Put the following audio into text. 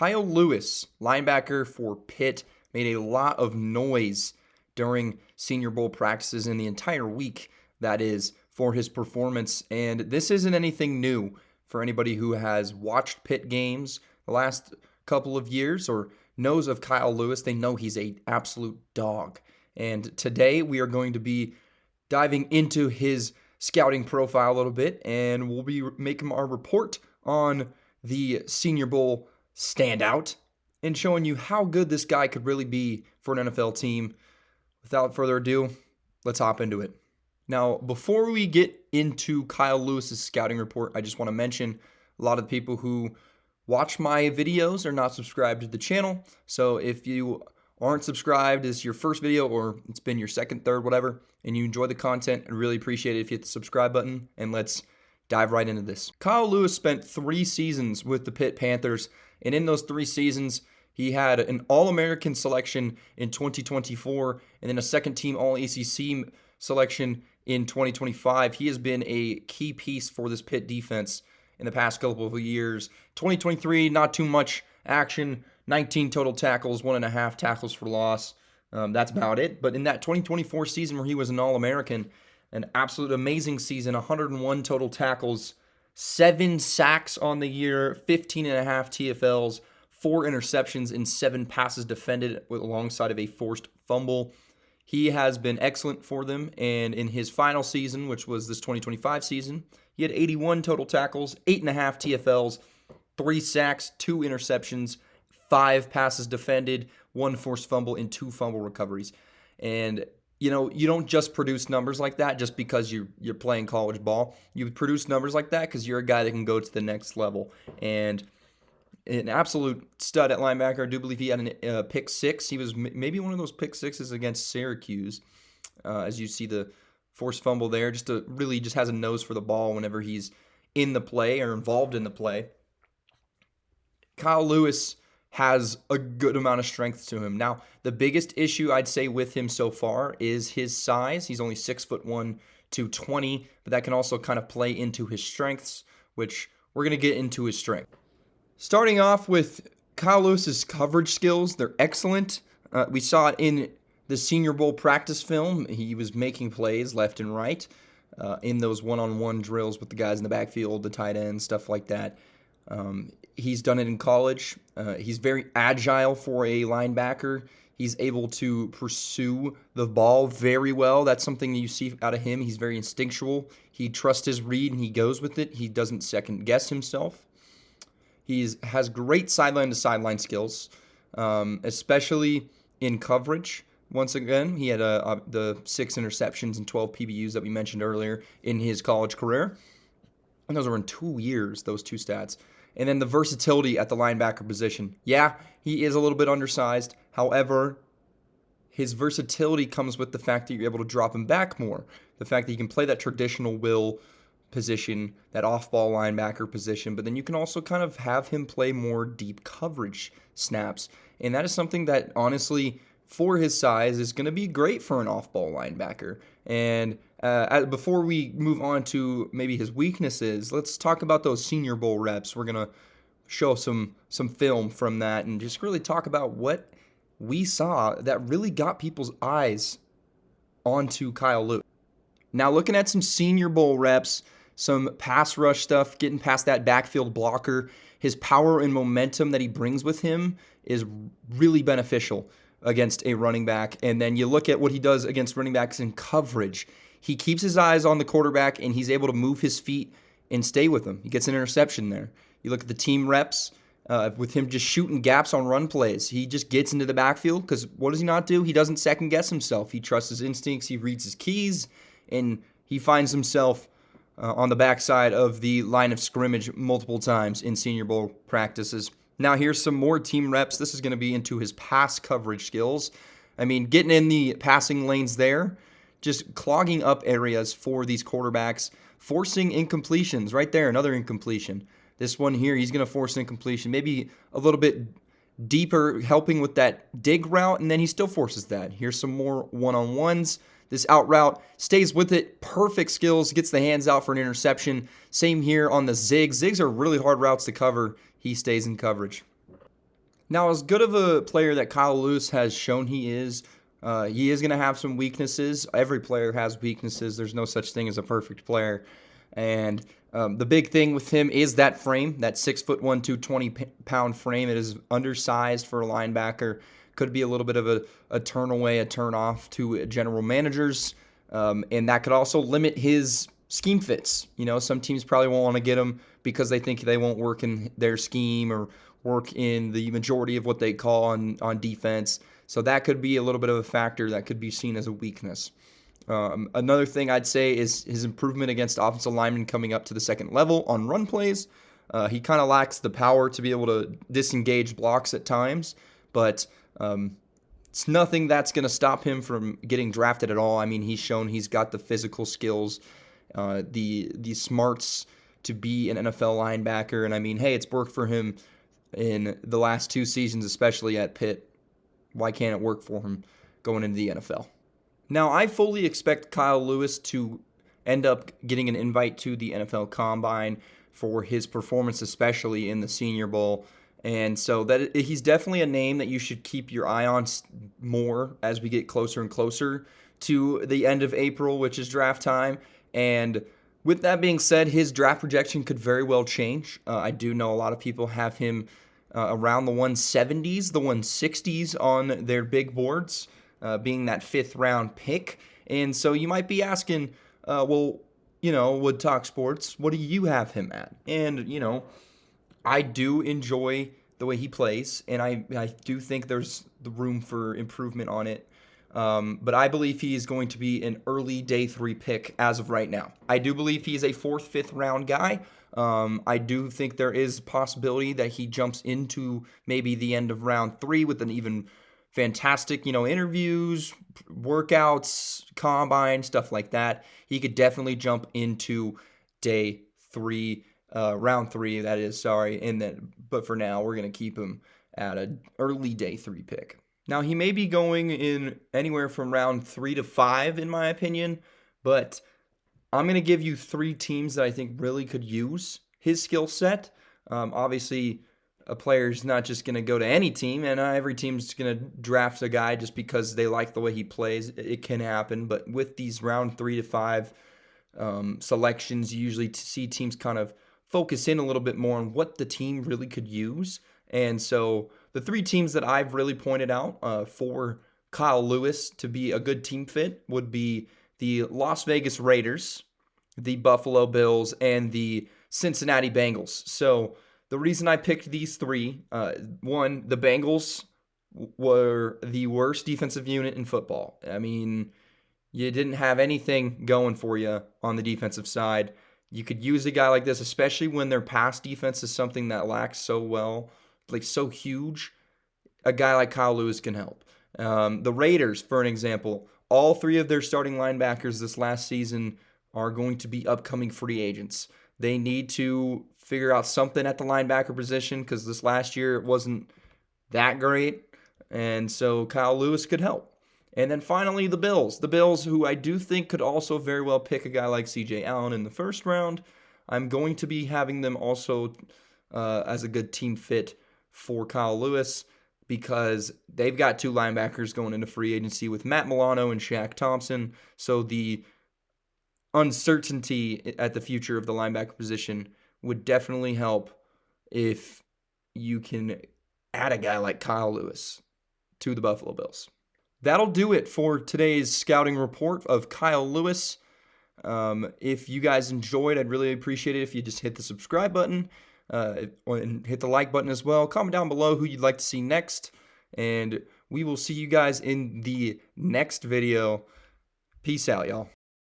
Kyle Lewis, linebacker for Pitt, made a lot of noise during Senior Bowl practices in the entire week, that is, for his performance. And this isn't anything new for anybody who has watched Pitt games the last couple of years or knows of Kyle Lewis. They know he's an absolute dog. And today we are going to be diving into his scouting profile a little bit, and we'll be making our report on the Senior Bowl standout and showing you how good this guy could really be for an NFL team. Without further ado, let's hop into it. Now, before we get into Kyle Lewis's scouting report, I just want to mention a lot of the people who watch my videos are not subscribed to the channel. So if you aren't subscribed, it's your first video or it's been your second, third, whatever, and you enjoy the content, I'd really appreciate it if you hit the subscribe button, and let's dive right into this. Kyle Lewis spent 3 seasons with the Pitt Panthers, and in those 3 seasons, he had an All-American selection in 2024 and then a second-team All-ACC selection in 2025. He has been a key piece for this Pitt defense in the past couple of years. 2023, not too much action, 19 total tackles, 1.5 tackles for loss. That's about it. But in that 2024 season where he was an All-American, an absolute amazing season, 101 total tackles, 7 sacks on the year, 15.5 TFLs, 4 interceptions, and 7 passes defended alongside of a forced fumble. He has been excellent for them, and in his final season, which was this 2025 season, he had 81 total tackles, 8.5 TFLs, 3 sacks, 2 interceptions, 5 passes defended, 1 forced fumble, and 2 fumble recoveries. And you know, you don't just produce numbers like that just because you're playing college ball. You produce numbers like that because you're a guy that can go to the next level. And an absolute stud at linebacker. I do believe he had a pick 6. He was maybe one of those pick 6s against Syracuse. As you see the forced fumble there, really just has a nose for the ball whenever he's in the play or involved in the play. Kyle Lewis has a good amount of strength to him. Now, the biggest issue I'd say with him so far is his size. He's only 6'1", 220, but that can also kind of play into his strengths, which we're going to get into his strength. Starting off with Kyle Lewis's coverage skills, they're excellent. We saw it in the Senior Bowl practice film. He was making plays left and right in those one-on-one drills with the guys in the backfield, the tight ends, stuff like that. He's done it in college. He's very agile for a linebacker. He's able to pursue the ball very well. That's something you see out of him. He's very instinctual. He trusts his read and he goes with it. He doesn't second guess himself. He has great sideline-to-sideline skills, especially in coverage. Once again, he had the 6 interceptions and 12 PBUs that we mentioned earlier in his college career. And those were in 2 years, those 2 stats. And then the versatility at the linebacker position. Yeah, he is a little bit undersized. However, his versatility comes with the fact that you're able to drop him back more. The fact that you can play that traditional will position, that off-ball linebacker position, but then you can also kind of have him play more deep coverage snaps. And that is something that, honestly, for his size, is going to be great for an off-ball linebacker. And before we move on to maybe his weaknesses, let's talk about those Senior Bowl reps. We're going to show some film from that and just really talk about what we saw that really got people's eyes onto Kyle Lewis. Now, looking at some Senior Bowl reps, some pass rush stuff, getting past that backfield blocker, his power and momentum that he brings with him is really beneficial against a running back. And then you look at what he does against running backs in coverage. He keeps his eyes on the quarterback, and he's able to move his feet and stay with him. He gets an interception there. You look at the team reps with him just shooting gaps on run plays. He just gets into the backfield because what does he not do? He doesn't second guess himself. He trusts his instincts. He reads his keys, and he finds himself on the backside of the line of scrimmage multiple times in Senior Bowl practices. Now here's some more team reps. This is going to be into his pass coverage skills. I mean, getting in the passing lanes there, just clogging up areas for these quarterbacks, forcing incompletions. Right there, another incompletion. This one here, he's going to force incompletion. Maybe a little bit deeper, helping with that dig route, and then he still forces that. Here's some more one-on-ones. This out route, stays with it, perfect skills, gets the hands out for an interception. Same here on the zig. Zigs are really hard routes to cover. He stays in coverage. Now, as good of a player that Kyle Lewis has shown he is going to have some weaknesses. Every player has weaknesses. There's no such thing as a perfect player. And the big thing with him is that frame, that 6'1", 220-pound frame. It is undersized for a linebacker. Could be a little bit of a turn away, a turn off to general managers. And that could also limit his scheme fits. You know, some teams probably won't want to get him because they think they won't work in their scheme or work in the majority of what they call on defense. So that could be a little bit of a factor that could be seen as a weakness. Another thing I'd say is his improvement against offensive linemen coming up to the second level on run plays. He kind of lacks the power to be able to disengage blocks at times, but it's nothing that's going to stop him from getting drafted at all. I mean, he's shown he's got the physical skills, the smarts to be an NFL linebacker, and I mean, hey, it's worked for him in the last 2 seasons, especially at Pitt. Why can't it work for him going into the NFL? Now, I fully expect Kyle Lewis to end up getting an invite to the NFL Combine for his performance, especially in the Senior Bowl. And so that he's definitely a name that you should keep your eye on more as we get closer and closer to the end of April, which is draft time. And with that being said, his draft projection could very well change. I do know a lot of people have him around the 170s, the 160s on their big boards, being that 5th round pick. And so you might be asking, well, Wood Talk Sports, what do you have him at? And, I do enjoy the way he plays, and I do think there's the room for improvement on it. But I believe he is going to be an early day 3 pick as of right now. I do believe he's a 4th, 5th round guy. I do think there is a possibility that he jumps into maybe the end of round 3 with an even fantastic, interviews, workouts, combine, stuff like that. He could definitely jump into day 3, round 3, that is, sorry. But for now, we're going to keep him at an early day 3 pick. Now, he may be going in anywhere from round 3 to 5, in my opinion, but I'm going to give you 3 teams that I think really could use his skill set. Obviously, a player's not just going to go to any team, and every team's going to draft a guy just because they like the way he plays. It can happen, but with these round 3 to 5 selections, you usually see teams kind of focus in a little bit more on what the team really could use. And so the 3 teams that I've really pointed out for Kyle Lewis to be a good team fit would be the Las Vegas Raiders, the Buffalo Bills, and the Cincinnati Bengals. So the reason I picked these 3, one, the Bengals were the worst defensive unit in football. I mean, you didn't have anything going for you on the defensive side. You could use a guy like this, especially when their pass defense is something that lacks so well, like so huge. A guy like Kyle Lewis can help. The Raiders, for an example, all 3 of their starting linebackers this last season are going to be upcoming free agents. They need to figure out something at the linebacker position because this last year it wasn't that great. And so Kyle Lewis could help. And then finally, the Bills. The Bills, who I do think could also very well pick a guy like C.J. Allen in the first round. I'm going to be having them also as a good team fit for Kyle Lewis because they've got 2 linebackers going into free agency with Matt Milano and Shaq Thompson. So the uncertainty at the future of the linebacker position would definitely help if you can add a guy like Kyle Lewis to the Buffalo Bills. That'll do it for today's scouting report of Kyle Lewis. If you guys enjoyed, I'd really appreciate it if you just hit the subscribe button and hit the like button as well. Comment down below who you'd like to see next, and we will see you guys in the next video. Peace out, y'all.